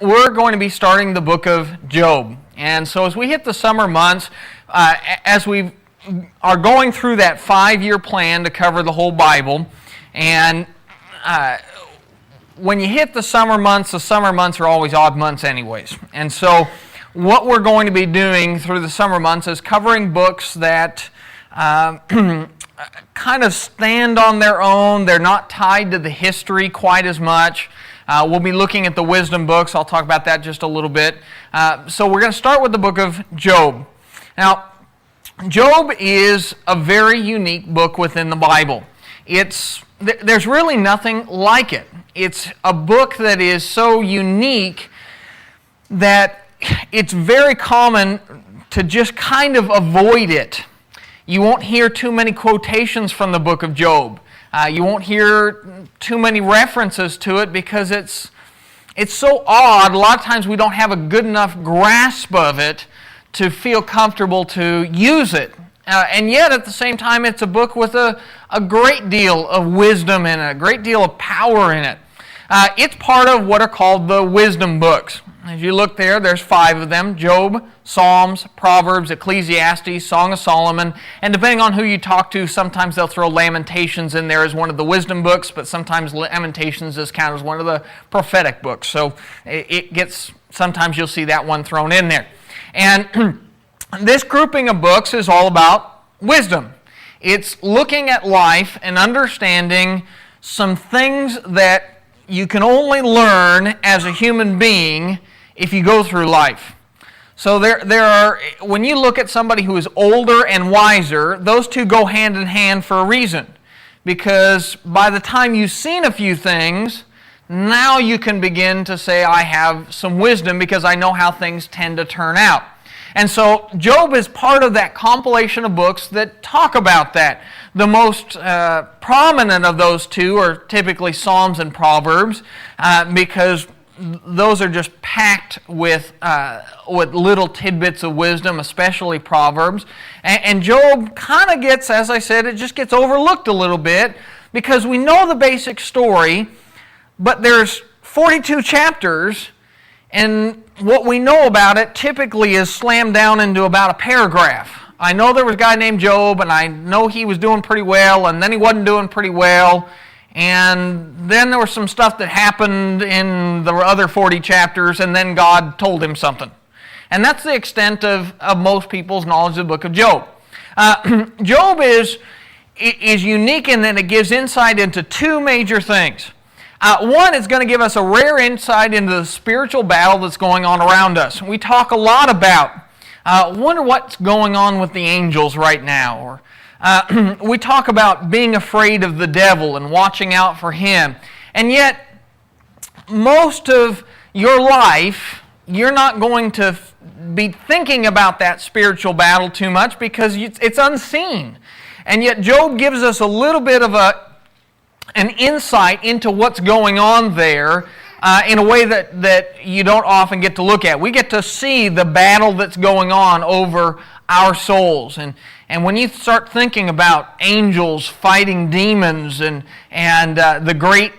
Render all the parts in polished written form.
we're going to be starting the book of Job. And so as we hit the summer months, as we are going through that 5-year plan to cover the whole Bible, and when you hit the summer months are always odd months anyways. And so what we're going to be doing through the summer months is covering books that kind of stand on their own. They're not tied to the history quite as much. We'll be looking at the wisdom books. I'll talk about that just a little bit. So we're going to start with the book of Job. Now, Job is a very unique book within the Bible. There's really nothing like it. It's a book that is so unique that it's very common to just kind of avoid it. You won't hear too many quotations from the book of Job. You won't hear too many references to it because it's so odd. A lot of times we don't have a good enough grasp of it to feel comfortable to use it. And yet at the same time it's a book with a great deal of wisdom and a great deal of power in it. It's part of what are called the wisdom books. As you look there, there's 5 of them: Job, Psalms, Proverbs, Ecclesiastes, Song of Solomon, and depending on who you talk to, sometimes they'll throw Lamentations in there as one of the wisdom books, but sometimes Lamentations is counted as one of the prophetic books. So sometimes you'll see that one thrown in there. And this grouping of books is all about wisdom. It's looking at life and understanding some things that you can only learn as a human being if you go through life. So there are, when you look at somebody who is older and wiser, those two go hand in hand for a reason. Because by the time you've seen a few things, now you can begin to say, I have some wisdom because I know how things tend to turn out. And so Job is part of that compilation of books that talk about that. The most prominent of those two are typically Psalms and Proverbs because those are just packed with little tidbits of wisdom, especially Proverbs. And Job kind of gets, as I said, it just gets overlooked a little bit because we know the basic story, but there's 42 chapters, and what we know about it typically is slammed down into about a paragraph. I know there was a guy named Job, and I know he was doing pretty well, and then he wasn't doing pretty well, and then there was some stuff that happened in the other 40 chapters, and then God told him something. And that's the extent of most people's knowledge of the book of Job. Job is unique in that it gives insight into 2 major things. One, it's going to give us a rare insight into the spiritual battle that's going on around us. We talk a lot about, wonder what's going on with the angels right now. Or we talk about being afraid of the devil and watching out for him. And yet, most of your life, you're not going to be thinking about that spiritual battle too much because it's unseen. And yet, Job gives us a little bit of an insight into what's going on there in a way that you don't often get to look at. We get to see the battle that's going on over our souls. And when you start thinking about angels fighting demons and the great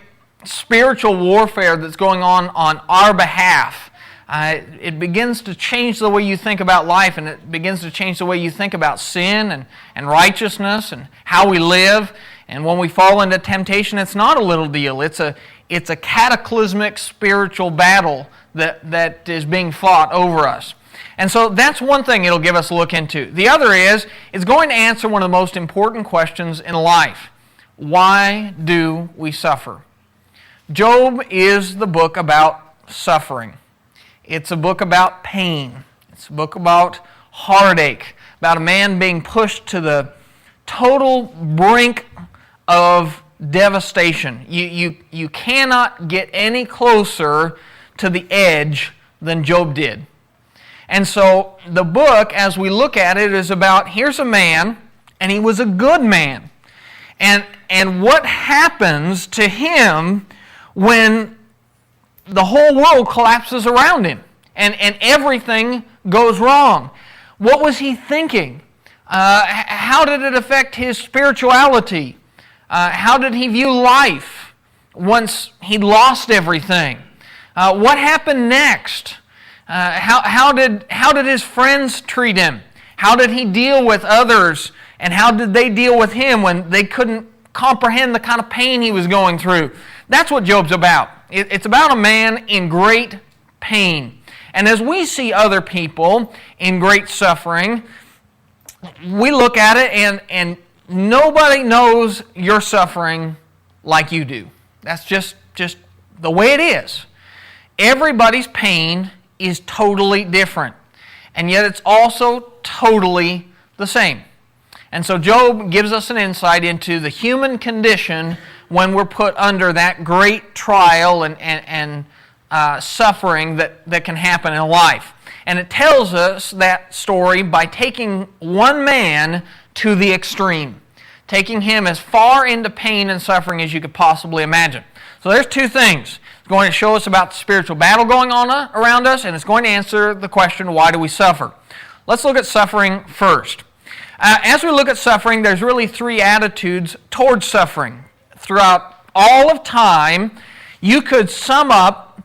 spiritual warfare that's going on our behalf, it begins to change the way you think about life, and it begins to change the way you think about sin and righteousness and how we live. And when we fall into temptation, it's not a little deal. It's a cataclysmic spiritual battle that is being fought over us. And so that's one thing it'll give us a look into. The other is, it's going to answer one of the most important questions in life. Why do we suffer? Job is the book about suffering. It's a book about pain. It's a book about heartache, about a man being pushed to the total brink of devastation. You cannot get any closer to the edge than Job did. And so the book, as we look at it, is about, here's a man, and he was a good man. And what happens to him when the whole world collapses around him and everything goes wrong? What was he thinking? How did it affect his spirituality? How did he view life once he'd lost everything? What happened next? How did his friends treat him? How did he deal with others? And how did they deal with him when they couldn't comprehend the kind of pain he was going through? That's what Job's about. It's about a man in great pain. And as we see other people in great suffering, we look at it and nobody knows your suffering like you do. That's just the way it is. Everybody's pain is totally different. And yet it's also totally the same. And so Job gives us an insight into the human condition when we're put under that great trial and suffering that can happen in life. And it tells us that story by taking one man to the extreme, taking him as far into pain and suffering as you could possibly imagine. So there's two things. It's going to show us about the spiritual battle going on around us, and it's going to answer the question, why do we suffer? Let's look at suffering first. As we look at suffering, there's really three attitudes towards suffering. Throughout all of time, you could sum up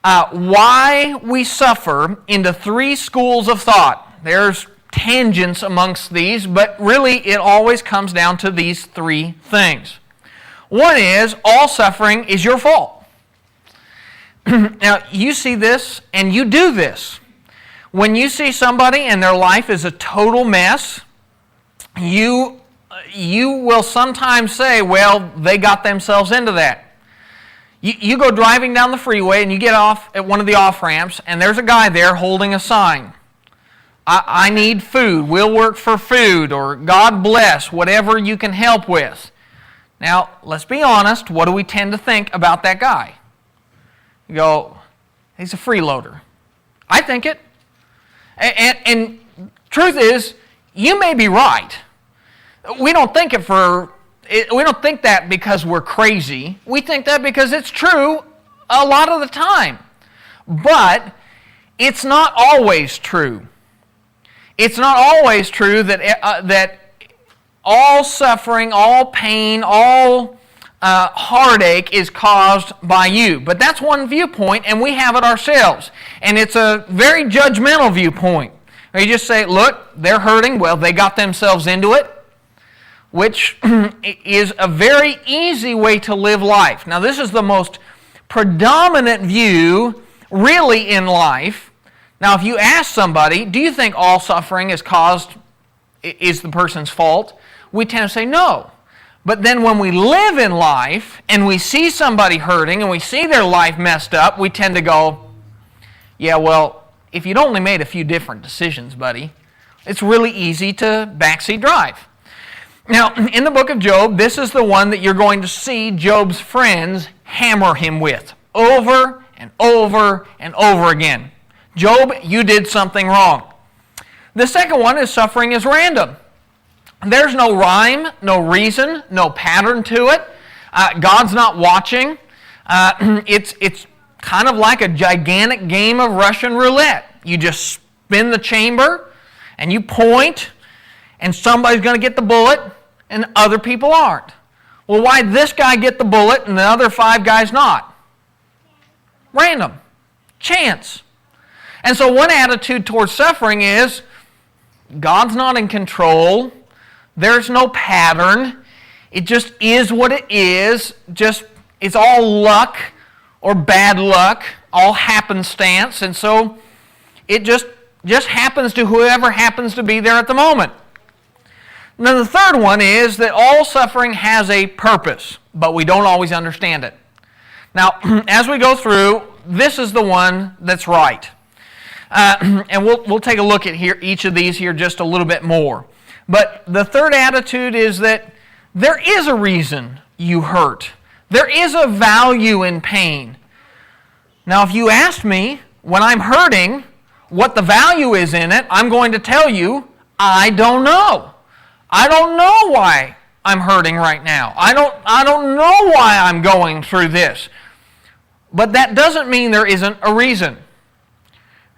why we suffer into three schools of thought. There's tangents amongst these, but really it always comes down to these three things. One is, all suffering is your fault. Now, you see this and you do this. When you see somebody and their life is a total mess, you will sometimes say, well, they got themselves into that. You go driving down the freeway and you get off at one of the off-ramps and there's a guy there holding a sign. I need food, we'll work for food, or God bless, whatever you can help with. Now, let's be honest, what do we tend to think about that guy? You go, he's a freeloader. I think it. And truth is, you may be right. We don't think we don't think that because we're crazy. We think that because it's true a lot of the time. But it's not always true. It's not always true that all suffering, all pain, all heartache is caused by you. But that's one viewpoint, and we have it ourselves. And it's a very judgmental viewpoint. Where you just say, look, they're hurting. Well, they got themselves into it, which is a very easy way to live life. Now, this is the most predominant view, really, in life. Now, if you ask somebody, do you think all suffering is the person's fault? We tend to say no. But then when we live in life and we see somebody hurting and we see their life messed up, we tend to go, yeah, well, if you'd only made a few different decisions, buddy, it's really easy to backseat drive. Now, in the book of Job, this is the one that you're going to see Job's friends hammer him with over and over and over again. Job, you did something wrong. The second one is suffering is random. There's no rhyme, no reason, no pattern to it. God's not watching. It's kind of like a gigantic game of Russian roulette. You just spin the chamber and you point and somebody's going to get the bullet and other people aren't. Well, why'd this guy get the bullet and the other 5 guys not? Random. Chance. And so one attitude towards suffering is, God's not in control. There's no pattern. It just is what it is. It's all luck or bad luck, all happenstance. And so it just happens to whoever happens to be there at the moment. And then the third one is that all suffering has a purpose, but we don't always understand it. Now, as we go through, this is the one that's right. And we'll take a look at each of these here just a little bit more. But the third attitude is that there is a reason you hurt. There is a value in pain. Now, if you ask me, when I'm hurting, what the value is in it, I'm going to tell you, I don't know. I don't know why I'm hurting right now. I don't know why I'm going through this. But that doesn't mean there isn't a reason.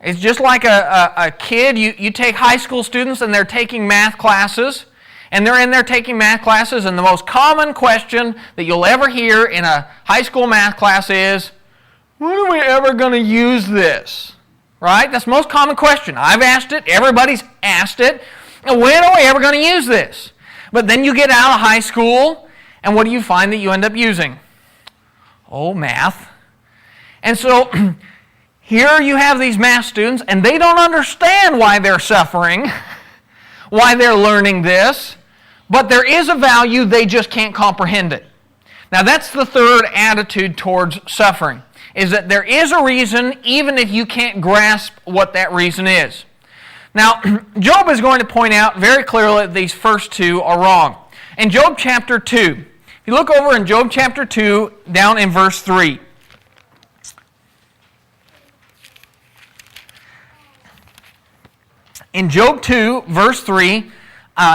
It's just like a kid. You take high school students and they're taking math classes, and they're in there taking math classes, and the most common question that you'll ever hear in a high school math class is, when are we ever going to use this? Right? That's the most common question. I've asked it. Everybody's asked it. And when are we ever going to use this? But then you get out of high school, and what do you find that you end up using? Oh, math. And so here you have these math students, and they don't understand why they're suffering, why they're learning this, but there is a value, they just can't comprehend it. Now that's the third attitude towards suffering, is that there is a reason even if you can't grasp what that reason is. Now, Job is going to point out very clearly that these first two are wrong. In Job chapter 2, if you look over in Job chapter 2, down in verse 3, in Job 2, verse 3,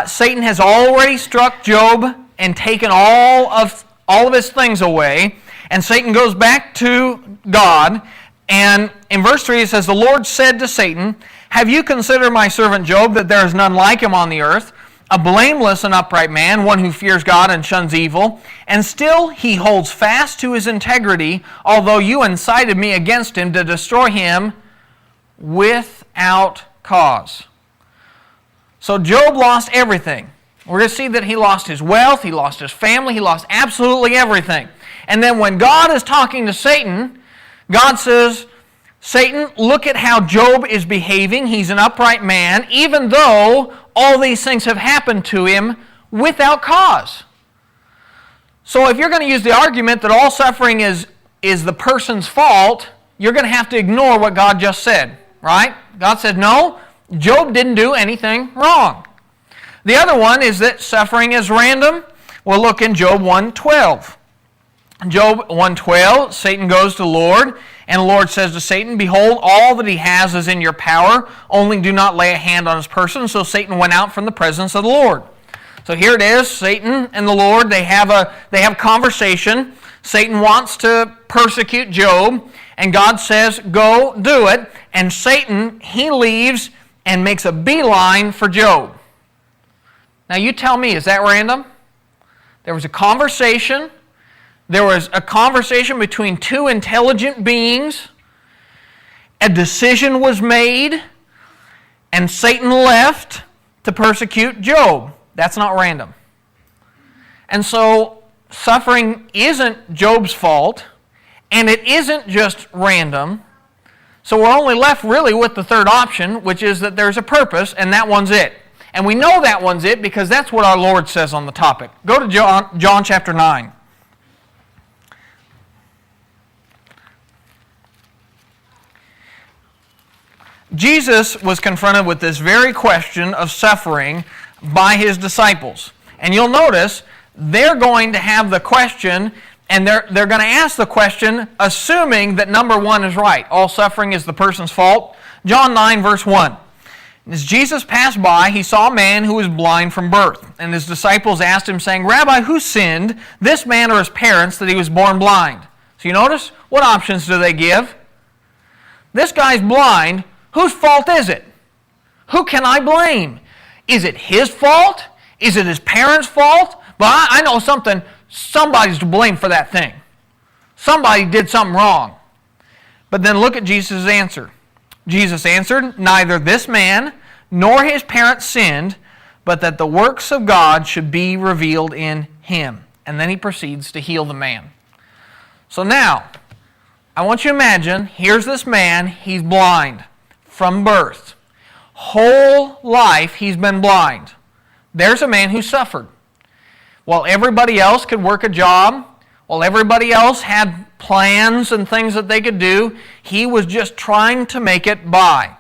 Satan has already struck Job and taken all of his things away. And Satan goes back to God. And in verse 3 it says, "The Lord said to Satan, have you considered my servant Job, that there is none like him on the earth, a blameless and upright man, one who fears God and shuns evil? And still he holds fast to his integrity, although you incited me against him to destroy him without cause." So Job lost everything. We're going to see that he lost his wealth, he lost his family, he lost absolutely everything. And then when God is talking to Satan, God says, "Satan, look at how Job is behaving. He's an upright man, even though all these things have happened to him without cause." So if you're going to use the argument that all suffering is the person's fault, you're going to have to ignore what God just said, right? God said, no, Job didn't do anything wrong. The other one is that suffering is random. We'll look in Job 1:12. Job 1:12, Satan goes to the Lord, and the Lord says to Satan, "Behold, all that he has is in your power, only do not lay a hand on his person." So Satan went out from the presence of the Lord. So here it is, Satan and the Lord, they have conversation. Satan wants to persecute Job, and God says, "Go do it." And Satan, he leaves and makes a beeline for Job. Now you tell me, is that random? There was a conversation. There was a conversation between two intelligent beings. A decision was made, and Satan left to persecute Job. That's not random. And so suffering isn't Job's fault, and it isn't just random. So we're only left really with the third option, which is that there's a purpose, and that one's it. And we know that one's it because that's what our Lord says on the topic. Go to John chapter 9. Jesus was confronted with this very question of suffering by his disciples. And you'll notice they're going to have the question, and they're going to ask the question assuming that number one is right. All suffering is the person's fault. John 9, verse 1. As Jesus passed by, he saw a man who was blind from birth. And his disciples asked him, saying, "Rabbi, who sinned, this man or his parents, that he was born blind?" So you notice, what options do they give? This guy's blind. Whose fault is it? Who can I blame? Is it his fault? Is it his parents' fault? But I know something. Somebody's to blame for that thing. Somebody did something wrong. But then look at Jesus' answer. Jesus answered, "Neither this man nor his parents sinned, but that the works of God should be revealed in him." And then he proceeds to heal the man. So now, I want you to imagine, here's this man, he's blind from birth. Whole life he's been blind. There's a man who suffered. While everybody else could work a job, while everybody else had plans and things that they could do, he was just trying to make it by.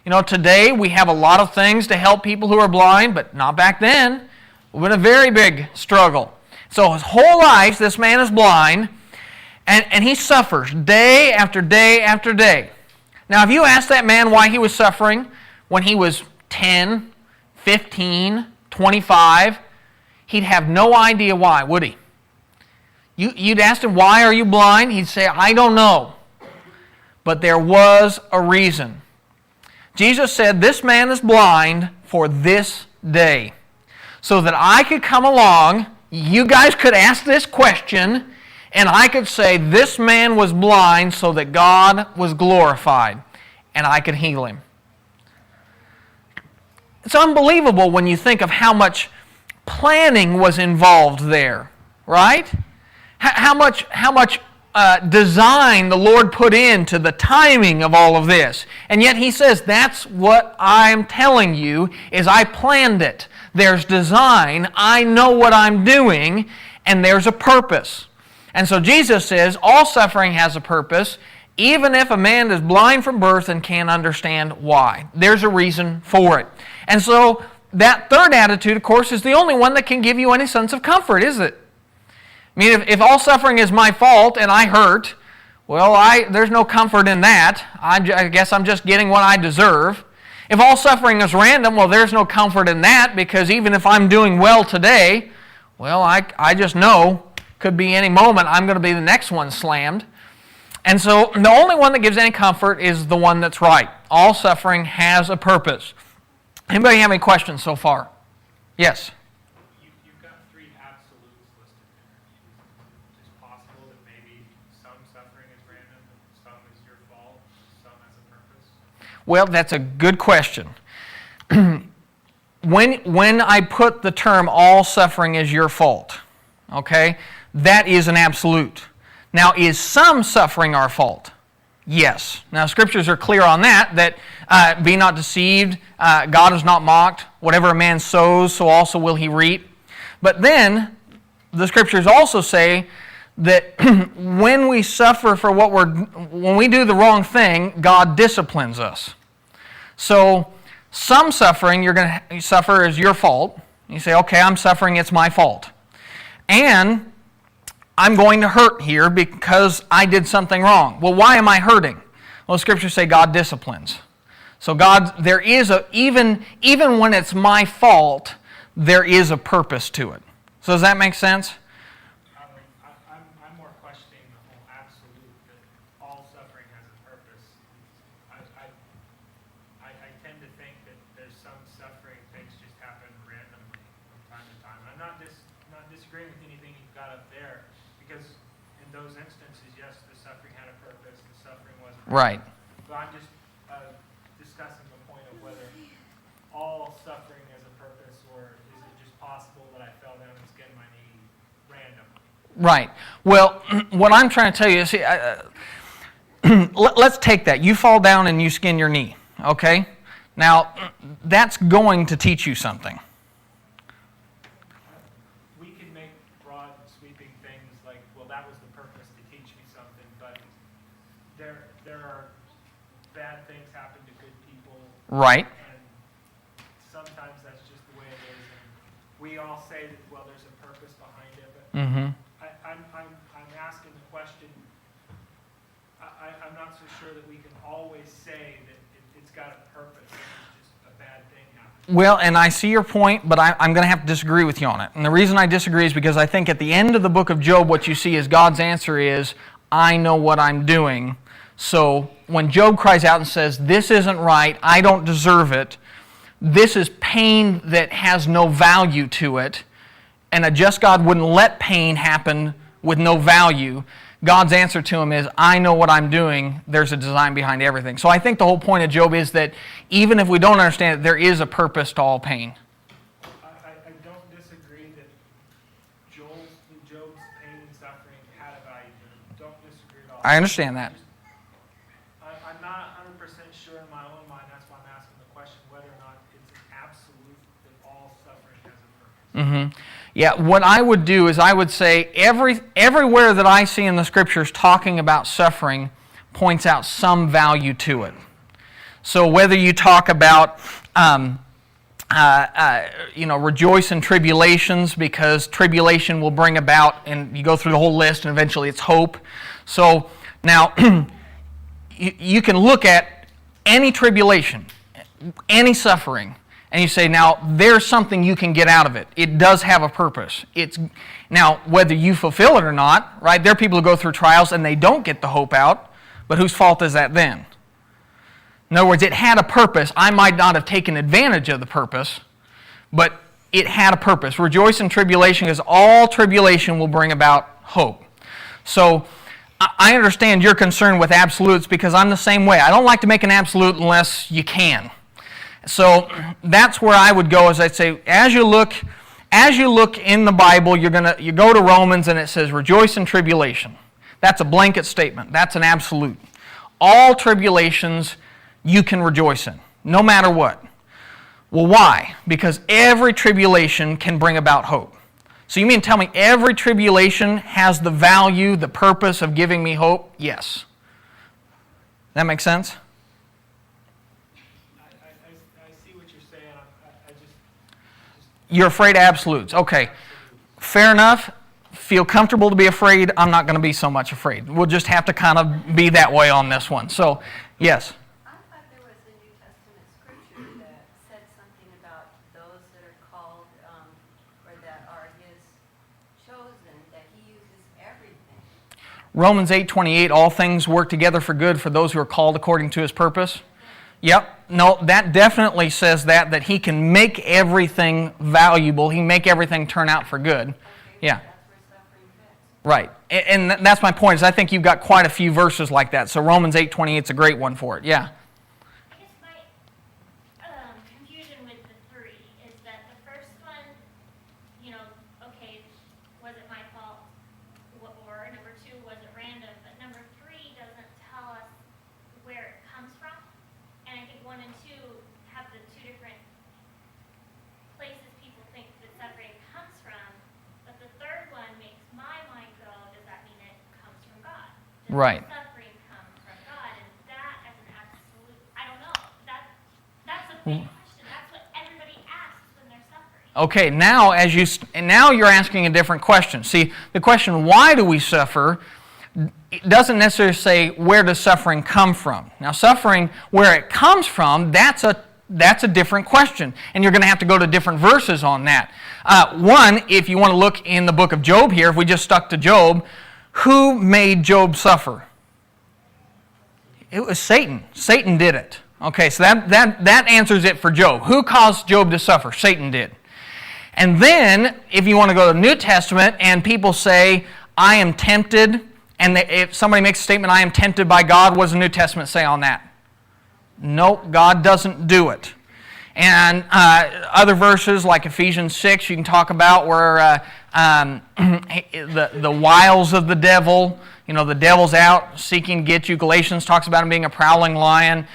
You know, today we have a lot of things to help people who are blind, but not back then. It was a very big struggle. So his whole life, this man is blind, and he suffers day after day after day. Now, if you ask that man why he was suffering when he was 10, 15, 25, he'd have no idea why, would he? You'd ask him, "Why are you blind?" He'd say, "I don't know." But there was a reason. Jesus said, "This man is blind for this day, so that I could come along, you guys could ask this question, And I could say, this man was blind so that God was glorified, and I could heal him. It's unbelievable when you think of how much planning was involved there, right? How much design the Lord put into the timing of all of this. And yet He says, that's what I'm telling you, is I planned it. There's design, I know what I'm doing, and there's a purpose. And so Jesus says, all suffering has a purpose, even if a man is blind from birth and can't understand why. There's a reason for it. And so that third attitude, of course, is the only one that can give you any sense of comfort, is it? I mean, if all suffering is my fault and I hurt, well, there's no comfort in that. I guess I'm just getting what I deserve. If all suffering is random, well, there's no comfort in that, because even if I'm doing well today, well, I just know could be any moment I'm going to be the next one slammed. And so the only one that gives any comfort is the one that's right. All suffering has a purpose. Anybody have any questions so far? Yes? You've got three absolutes listed there. Is it possible that maybe some suffering is random, some is your fault, some has a purpose? Well, that's a good question. When I put the term all suffering is your fault, okay, that is an absolute. Now, is some suffering our fault? Yes. Now, Scriptures are clear on that be not deceived, God is not mocked. Whatever a man sows, so also will he reap. But then, the Scriptures also say that when we suffer for when we do the wrong thing, God disciplines us. So, some suffering you're going to suffer is your fault. You say, okay, I'm suffering, it's my fault. And I'm going to hurt here because I did something wrong. Well, why am I hurting? Well, the Scriptures say God disciplines. So there is even when it's my fault, there is a purpose to it. So does that make sense? I'm more questioning the whole absolute, that all suffering has a purpose. I tend to think that there's some suffering, things just happen randomly from time to time. I'm not disagreeing with anything you've got up there, because in those instances, yes, the suffering had a purpose, the suffering wasn't. Right. But I'm just discussing the point of whether all suffering has a purpose, or is it just possible that I fell down and skinned my knee randomly? Right. Well, what I'm trying to tell you is, let's take that. You fall down and you skin your knee, okay? Now, that's going to teach you something. We can make broad, sweeping things like, well, that was the purpose to teach me something, but there are bad things happen to good people. Right. And sometimes that's just the way it is. And we all say that, well, there's a purpose behind it, but I'm asking the question. I'm not so sure that we can always say that it's got a purpose. It's just a bad thing happening. Well, and I see your point, but I'm going to have to disagree with you on it. And the reason I disagree is because I think at the end of the book of Job, what you see is God's answer is, I know what I'm doing. So when Job cries out and says, this isn't right, I don't deserve it, this is pain that has no value to it, and a just God wouldn't let pain happen with no value. God's answer to him is, I know what I'm doing, there's a design behind everything. So I think the whole point of Job is that even if we don't understand it, there is a purpose to all pain. I don't disagree that Job's pain and suffering had a value to him. Don't disagree at all. I understand that. I'm not 100% sure in my own mind, that's why I'm asking the question, whether or not it's an absolute that all suffering has a purpose. Yeah, what I would do is I would say everywhere that I see in the Scriptures talking about suffering points out some value to it. So whether you talk about rejoice in tribulations, because tribulation will bring about, and you go through the whole list, and eventually it's hope. So now you can look at any tribulation, any suffering, and you say, now, there's something you can get out of it. It does have a purpose. Now, whether you fulfill it or not, right? There are people who go through trials and they don't get the hope out, but whose fault is that then? In other words, it had a purpose. I might not have taken advantage of the purpose, but it had a purpose. Rejoice in tribulation, because all tribulation will bring about hope. So I understand your concern with absolutes because I'm the same way. I don't like to make an absolute unless you can. So that's where I would go, as I'd say, as you look in the Bible, you go to Romans and it says, rejoice in tribulation. That's a blanket statement. That's an absolute. All tribulations you can rejoice in, no matter what. Well, why? Because every tribulation can bring about hope. So you mean tell me every tribulation has the value, the purpose of giving me hope? Yes. That makes sense? I see what you're saying. I just You're afraid of absolutes. Okay. Fair enough. Feel comfortable to be afraid. I'm not going to be so much afraid. We'll just have to kind of be that way on this one. So, yes. I thought there was a New Testament scripture that said something about those that are called, or that are His chosen, that He uses everything. Romans 8:28, all things work together for good for those who are called according to His purpose. Yep. No, that definitely says that He can make everything valuable. He can make everything turn out for good. Okay, Yeah. that's where suffering fits. Right. And that's my point, is I think you've got quite a few verses like that. So Romans 8:28 is a great one for it. Yeah. I guess my confusion with the three is that the first one, okay, was it my fault? Or number two, was it random? But number three doesn't tell us where it comes from. And I think one and two have the two different places people think that suffering comes from. But the third one makes my mind go, does that mean it comes from God? Does Right. suffering come from God? And that as an absolute, I don't know. That's a big question. That's what everybody asks when they're suffering. Okay, now you're asking a different question. See, the question, why do we suffer, it doesn't necessarily say, where does suffering come from? Now, suffering, where it comes from, that's a different question. And you're going to have to go to different verses on that. One, if you want to look in the book of Job here, if we just stuck to Job, who made Job suffer? It was Satan. Satan did it. Okay, so that answers it for Job. Who caused Job to suffer? Satan did. And then, if you want to go to the New Testament and people say, I am tempted, and if somebody makes a statement, I am tempted by God, what does the New Testament say on that? Nope, God doesn't do it. And other verses like Ephesians 6 you can talk about where the wiles of the devil, the devil's out seeking to get you. Galatians talks about him being a prowling lion.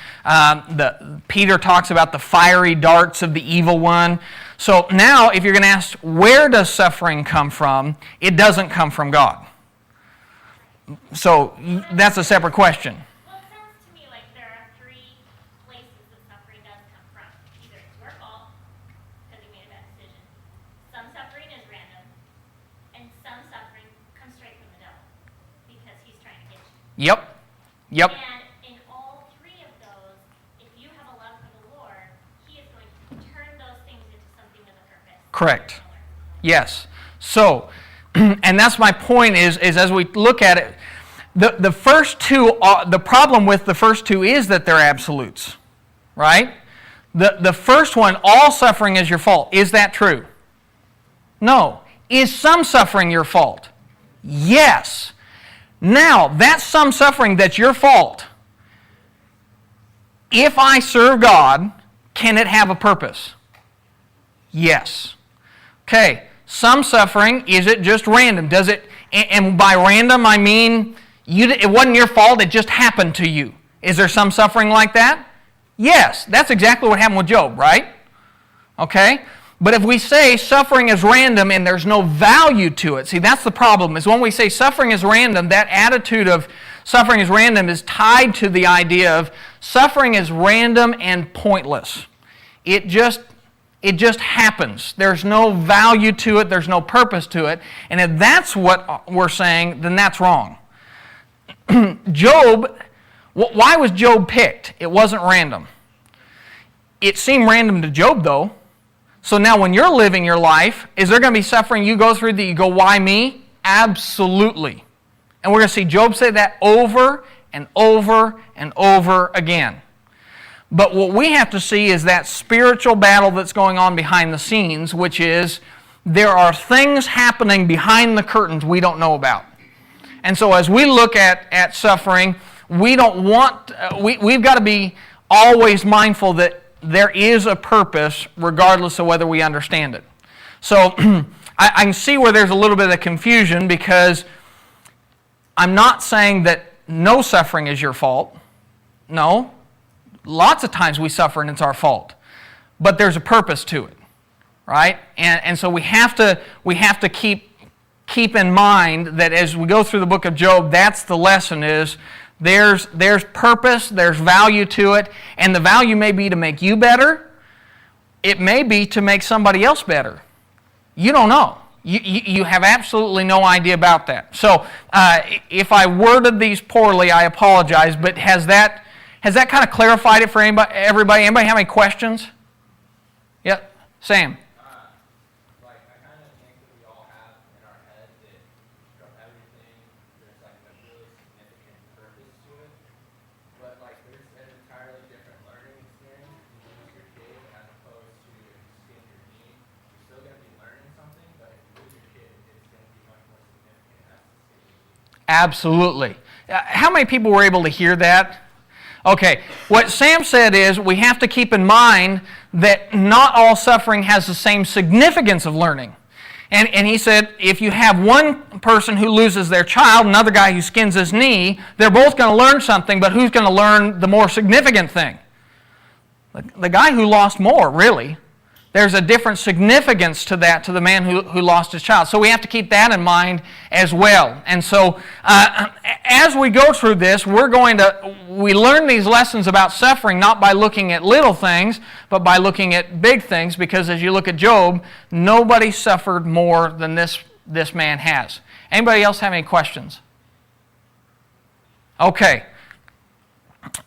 Peter talks about the fiery darts of the evil one. So now if you're going to ask, where does suffering come from? It doesn't come from God. So that's a separate question. Well, it sounds to me like there are three places that suffering does come from. Either it's your fault, because you made a bad decision. Some suffering is random, and some suffering comes straight from the devil, because he's trying to get you. Yep. And in all three of those, if you have a love for the Lord, He is going to turn those things into something with a purpose. Correct. Yes. So, and that's my point is as we look at it, the first two, the problem with the first two is that they're absolutes, right? The first one, all suffering is your fault. Is that true? No. Is some suffering your fault? Yes. Now, that's some suffering that's your fault. If I serve God, can it have a purpose? Yes. Okay. Some suffering, is it just random? Does it, and by random I mean it wasn't your fault, it just happened to you. Is there some suffering like that? Yes, that's exactly what happened with Job, right? Okay? But if we say suffering is random and there's no value to it, see, that's the problem, is when we say suffering is random, that attitude of suffering is random is tied to the idea of suffering is random and pointless. It just happens. There's no value to it. There's no purpose to it. And if that's what we're saying, then that's wrong. Job, why was Job picked? It wasn't random. It seemed random to Job, though. So now when you're living your life, is there going to be suffering you go through that you go, why me? Absolutely. And we're going to see Job say that over and over and over again. But what we have to see is that spiritual battle that's going on behind the scenes, which is there are things happening behind the curtains we don't know about. And so as we look at suffering, we don't want, we've got to be always mindful that there is a purpose regardless of whether we understand it. So I can see where there's a little bit of confusion, because I'm not saying that no suffering is your fault. No. Lots of times we suffer and it's our fault. But there's a purpose to it, right? And so we have to keep in mind that as we go through the book of Job, that's the lesson is there's purpose, there's value to it, and the value may be to make you better. It may be to make somebody else better. You don't know. You have absolutely no idea about that. So if I worded these poorly, I apologize, but has that kind of clarified it for everybody? Anybody have any questions? Yep. Sam. I kind of think that we all have in our head that from everything, there's like a really significant purpose to it. But there's an entirely different learning experience when you lose your kid as opposed to if you skin your knee. You're still going to be learning something, but if you lose your kid, it's going to be much more significant as to skin your knee. Absolutely. How many people were able to hear that? Okay, what Sam said is we have to keep in mind that not all suffering has the same significance of learning. And he said if you have one person who loses their child, another guy who skins his knee, they're both going to learn something, but who's going to learn the more significant thing? The guy who lost more, really. There's a different significance to that, to the man who lost his child. So we have to keep that in mind as well. And so as we go through this, we learn these lessons about suffering not by looking at little things, but by looking at big things, because as you look at Job, nobody suffered more than this man has. Anybody else have any questions? Okay.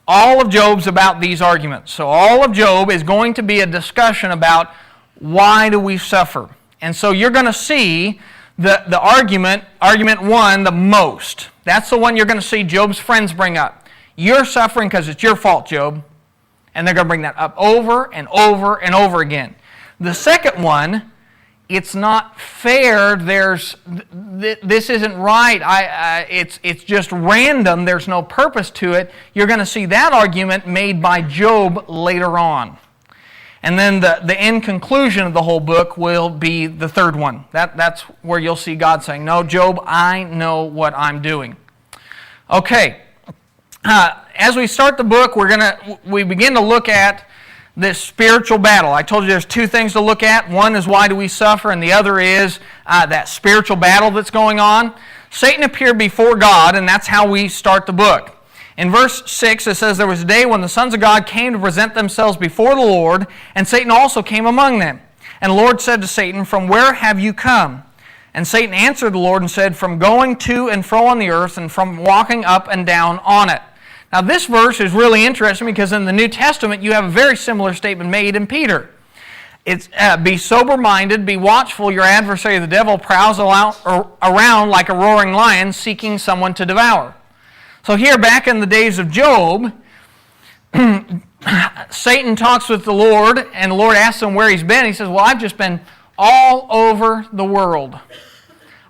All of Job's about these arguments. So all of Job is going to be a discussion about why do we suffer. And so you're going to see the argument one the most. That's the one you're going to see Job's friends bring up. You're suffering because it's your fault, Job. And they're going to bring that up over and over and over again. The second one, it's not fair, this isn't right, it's just random, there's no purpose to it. You're going to see that argument made by Job later on. And then the end conclusion of the whole book will be the third one. That's where you'll see God saying, no, Job, I know what I'm doing. Okay, as we start the book, we begin to look at this spiritual battle. I told you there's two things to look at. One is why do we suffer, and the other is that spiritual battle that's going on. Satan appeared before God, and that's how we start the book. In verse 6, it says, there was a day when the sons of God came to present themselves before the Lord, and Satan also came among them. And the Lord said to Satan, from where have you come? And Satan answered the Lord and said, from going to and fro on the earth, and from walking up and down on it. Now this verse is really interesting because in the New Testament you have a very similar statement made in Peter. It's be sober-minded, be watchful, your adversary the devil prowls around like a roaring lion seeking someone to devour. So here back in the days of Job, Satan talks with the Lord and the Lord asks him where he's been. He says, well, I've just been all over the world.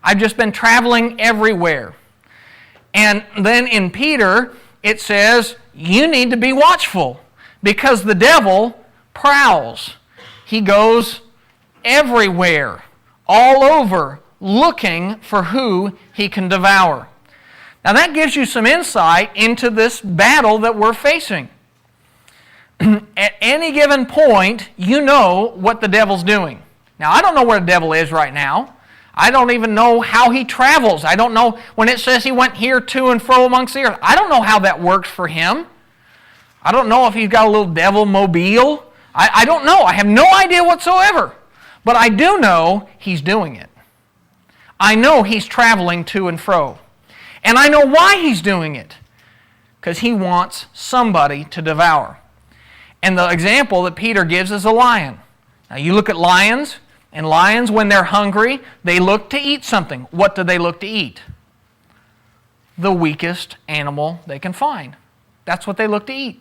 I've just been traveling everywhere. And then in Peter, it says, you need to be watchful because the devil prowls. He goes everywhere, all over, looking for who he can devour. Now that gives you some insight into this battle that we're facing. At any given point, you know what the devil's doing. Now I don't know where the devil is right now. I don't even know how he travels. I don't know when it says he went here to and fro amongst the earth. I don't know how that works for him. I don't know if he's got a little devil mobile. I don't know. I have no idea whatsoever. But I do know he's doing it. I know he's traveling to and fro. And I know why he's doing it. Because he wants somebody to devour. And the example that Peter gives is a lion. Now you look at lions. And lions, when they're hungry, they look to eat something. What do they look to eat? The weakest animal they can find. That's what they look to eat.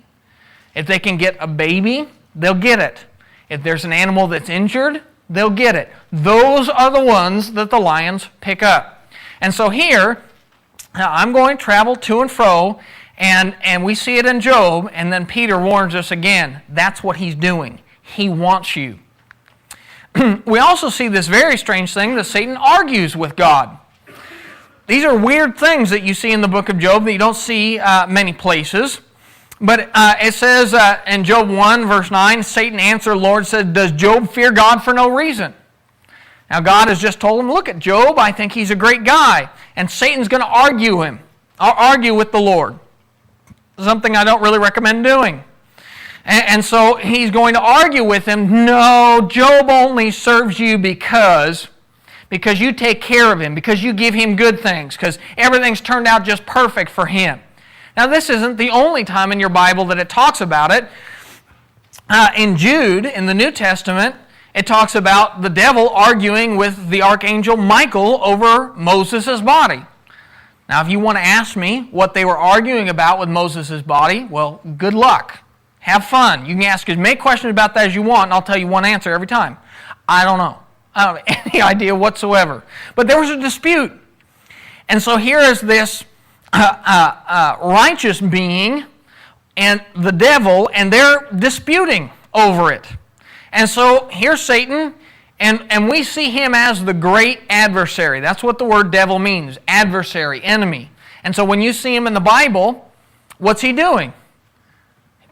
If they can get a baby, they'll get it. If there's an animal that's injured, they'll get it. Those are the ones that the lions pick up. And so here, I'm going to travel to and fro, and we see it in Job, and then Peter warns us again. That's what he's doing. He wants you. We also see this very strange thing that Satan argues with God. These are weird things that you see in the book of Job that you don't see many places. But it says in Job 1, verse 9, Satan answered the Lord, said, does Job fear God for no reason? Now God has just told him, look at Job, I think he's a great guy. And Satan's going to argue with the Lord. Something I don't really recommend doing. And so he's going to argue with him, no, Job only serves you because you take care of him, because you give him good things, because everything's turned out just perfect for him. Now this isn't the only time in your Bible that it talks about it. In Jude, in the New Testament, it talks about the devil arguing with the archangel Michael over Moses' body. Now if you want to ask me what they were arguing about with Moses' body, well, good luck. Have fun. You can ask as many questions about that as you want, and I'll tell you one answer every time. I don't know. I don't have any idea whatsoever. But there was a dispute. And so here is this righteous being and the devil, and they're disputing over it. And so here's Satan, and we see him as the great adversary. That's what the word devil means, adversary, enemy. And so when you see him in the Bible, what's he doing?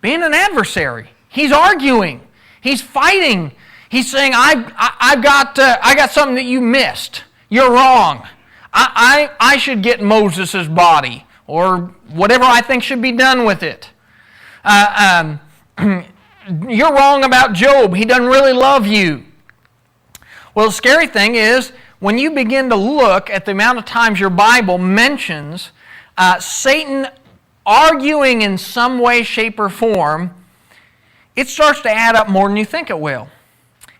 Being an adversary. He's arguing. He's fighting. He's saying, I got something that you missed. You're wrong. I should get Moses' body, or whatever I think should be done with it. You're wrong about Job. He doesn't really love you. Well, the scary thing is, when you begin to look at the amount of times your Bible mentions Satan arguing in some way, shape, or form, it starts to add up more than you think it will.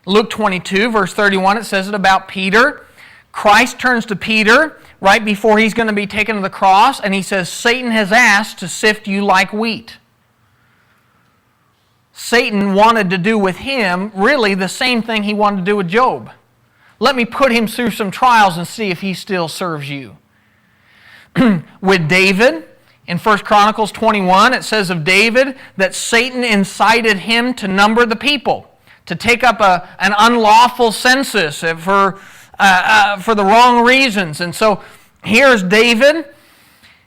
Luke 22, verse 31, it says it about Peter. Christ turns to Peter right before he's going to be taken to the cross, and he says, Satan has asked to sift you like wheat. Satan wanted to do with him really the same thing he wanted to do with Job. Let me put him through some trials and see if he still serves you. With David, in 1 Chronicles 21, it says of David that Satan incited him to number the people, to take up an unlawful census for the wrong reasons. And so here's David,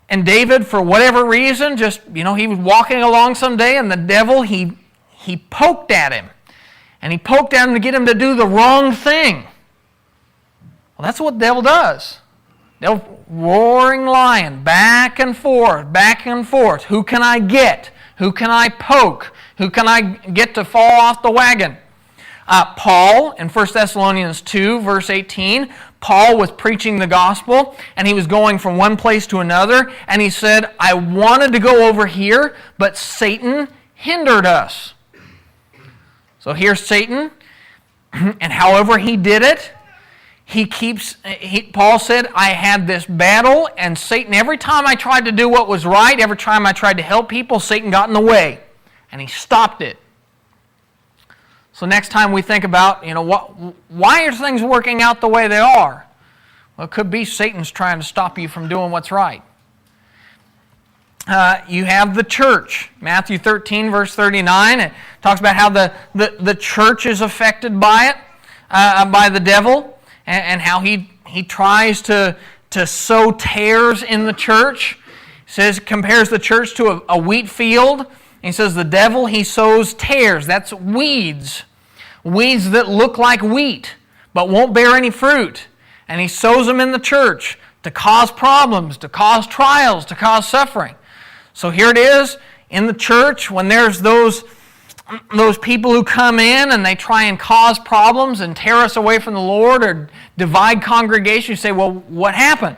and David, for whatever reason, just, he was walking along someday, and the devil, he poked at him. And he poked at him to get him to do the wrong thing. Well, that's what the devil does. Devil, roaring lion, back and forth, back and forth. Who can I get? Who can I poke? Who can I get to fall off the wagon? Paul, in 1 Thessalonians 2, verse 18, Paul was preaching the gospel, and he was going from one place to another, and he said, I wanted to go over here, but Satan hindered us. So here's Satan, and however he did it, Paul said, I had this battle, and Satan, every time I tried to do what was right, every time I tried to help people, Satan got in the way, and he stopped it. So next time we think about, why are things working out the way they are? Well, it could be Satan's trying to stop you from doing what's right. You have the church. Matthew 13, verse 39, it talks about how the church is affected by it, by the devil, and how he tries to sow tares in the church. He compares the church to a wheat field. He says the devil, he sows tares. That's weeds. Weeds that look like wheat, but won't bear any fruit. And he sows them in the church to cause problems, to cause trials, to cause suffering. So here it is in the church when there's those people who come in and they try and cause problems and tear us away from the Lord or divide congregations. You say, well, what happened?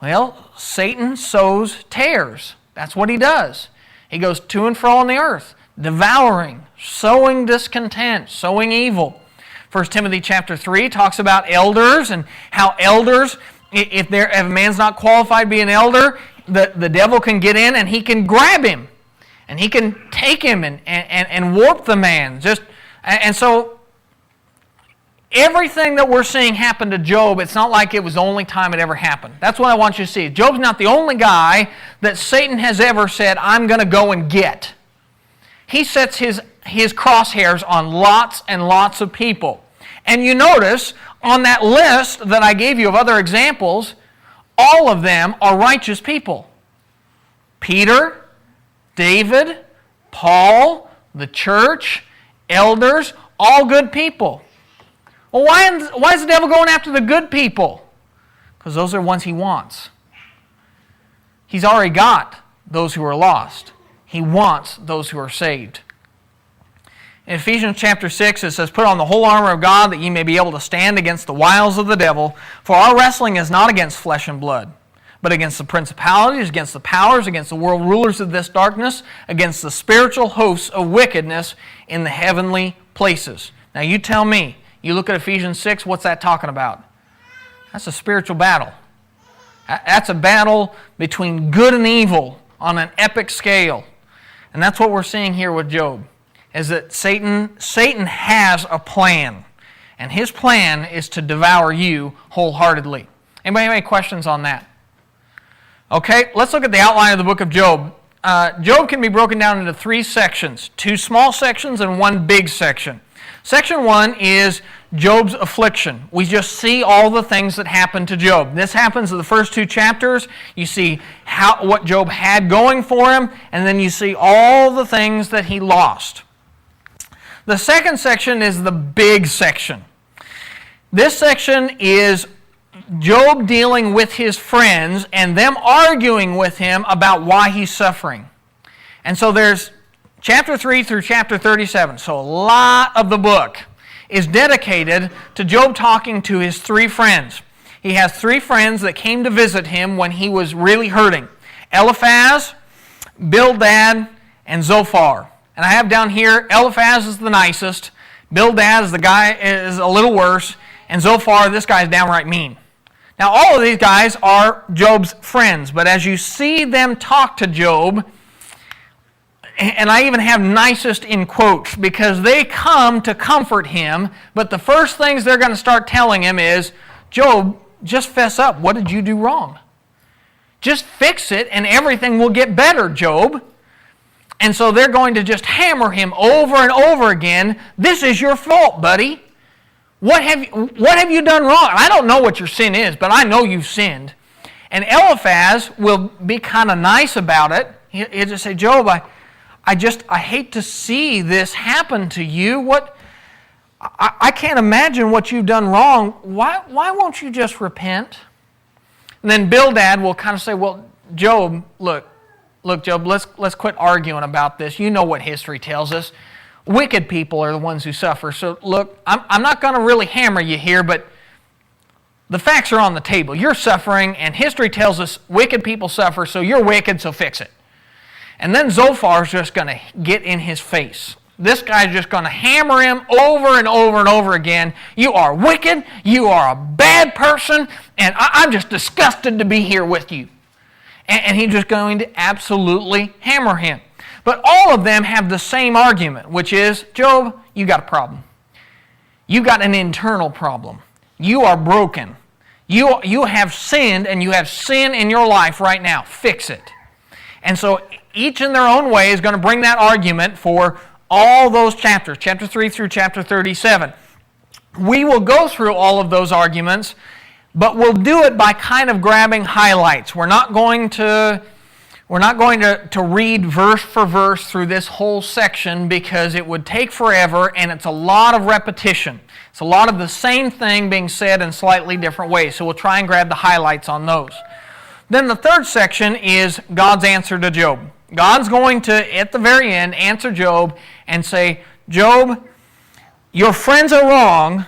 Well, Satan sows tares. That's what he does. He goes to and fro on the earth, devouring, sowing discontent, sowing evil. 1 Timothy chapter 3 talks about elders and how elders, if a man's not qualified to be an elder, the devil can get in and he can grab him. And he can take him and warp the man. And so everything that we're seeing happen to Job, it's not like it was the only time it ever happened. That's what I want you to see. Job's not the only guy that Satan has ever said, I'm going to go and get. He sets his crosshairs on lots and lots of people. And you notice, on that list that I gave you of other examples, all of them are righteous people. Peter, David, Paul, the church, elders, all good people. Well, why is the devil going after the good people? Because those are the ones he wants. He's already got those who are lost. He wants those who are saved. In Ephesians chapter 6, it says, Put on the whole armor of God that ye may be able to stand against the wiles of the devil. For our wrestling is not against flesh and blood, but against the principalities, against the powers, against the world rulers of this darkness, against the spiritual hosts of wickedness in the heavenly places. Now you tell me, you look at Ephesians 6, what's that talking about? That's a spiritual battle. That's a battle between good and evil on an epic scale. And that's what we're seeing here with Job, is that Satan has a plan. And his plan is to devour you wholeheartedly. Anybody have any questions on that? Okay, let's look at the outline of the book of Job. Job can be broken down into 3 sections, 2 small sections and 1 big section. Section 1 is Job's affliction. We just see all the things that happen to Job. This happens in the first 2 chapters. You see what Job had going for him, and then you see all the things that he lost. The second section is the big section. This section is Job dealing with his friends and them arguing with him about why he's suffering. And so there's chapter 3 through chapter 37. So a lot of the book is dedicated to Job talking to his 3 friends. He has 3 friends that came to visit him when he was really hurting. Eliphaz, Bildad, and Zophar. And I have down here, Eliphaz is the nicest, Bildad is the guy is a little worse, and Zophar, this guy's downright mean. Now all of these guys are Job's friends, but as you see them talk to Job, and I even have nicest in quotes, because they come to comfort him, but the first things they're going to start telling him is, Job, just fess up. What did you do wrong? Just fix it and everything will get better, Job. And so they're going to just hammer him over and over again. This is your fault, buddy. What have you done wrong? I don't know what your sin is, but I know you've sinned. And Eliphaz will be kind of nice about it. He'll just say, Job, I hate to see this happen to you. I can't imagine what you've done wrong. Why won't you just repent? And then Bildad will kind of say, well, Job, look, Job, let's quit arguing about this. You know what history tells us. Wicked people are the ones who suffer. So look, I'm not going to really hammer you here, but the facts are on the table. You're suffering, and history tells us wicked people suffer, so you're wicked, so fix it. And then Zophar's just going to get in his face. This guy's just going to hammer him over and over and over again. You are wicked, you are a bad person, and I'm just disgusted to be here with you. And he's just going to absolutely hammer him. But all of them have the same argument, which is, Job, you got a problem. You got an internal problem. You are broken. You have sinned, and you have sin in your life right now. Fix it. And so each in their own way is going to bring that argument for all those chapters, chapter 3 through chapter 37. We will go through all of those arguments, but we'll do it by kind of grabbing highlights. We're not going to read verse for verse through this whole section because it would take forever and it's a lot of repetition. It's a lot of the same thing being said in slightly different ways. So we'll try and grab the highlights on those. Then the third section is God's answer to Job. God's going to, at the very end, answer Job and say, Job, your friends are wrong,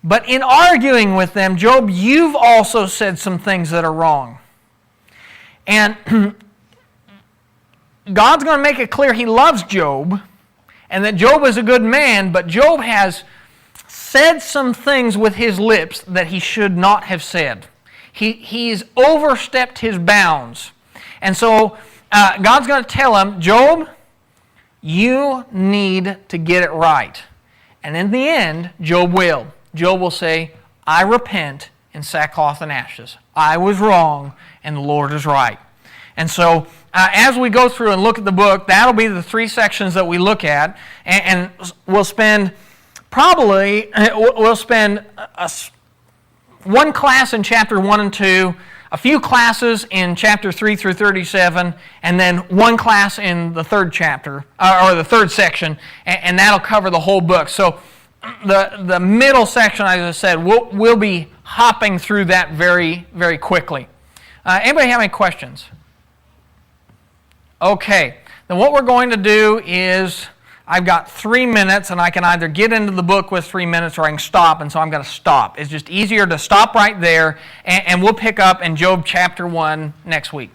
but in arguing with them, Job, you've also said some things that are wrong. And God's going to make it clear He loves Job and that Job is a good man, but Job has said some things with his lips that he should not have said. He's overstepped his bounds. And so God's going to tell him, Job, you need to get it right. And in the end, Job will. Job will say, I repent in sackcloth and ashes. I was wrong, and the Lord is right. And so, as we go through and look at the book, that'll be the 3 sections that we look at, and we'll spend one class in chapter 1 and 2, a few classes in chapter 3 through 37, and then one class in the 3rd chapter, or the 3rd section, and that'll cover the whole book. So the middle section, as I said, we'll be hopping through that very, very quickly. Anybody have any questions? Okay, then what we're going to do is, I've got 3 minutes, and I can either get into the book with 3 minutes or I can stop, and so I'm going to stop. It's just easier to stop right there, and we'll pick up in Job chapter 1 next week.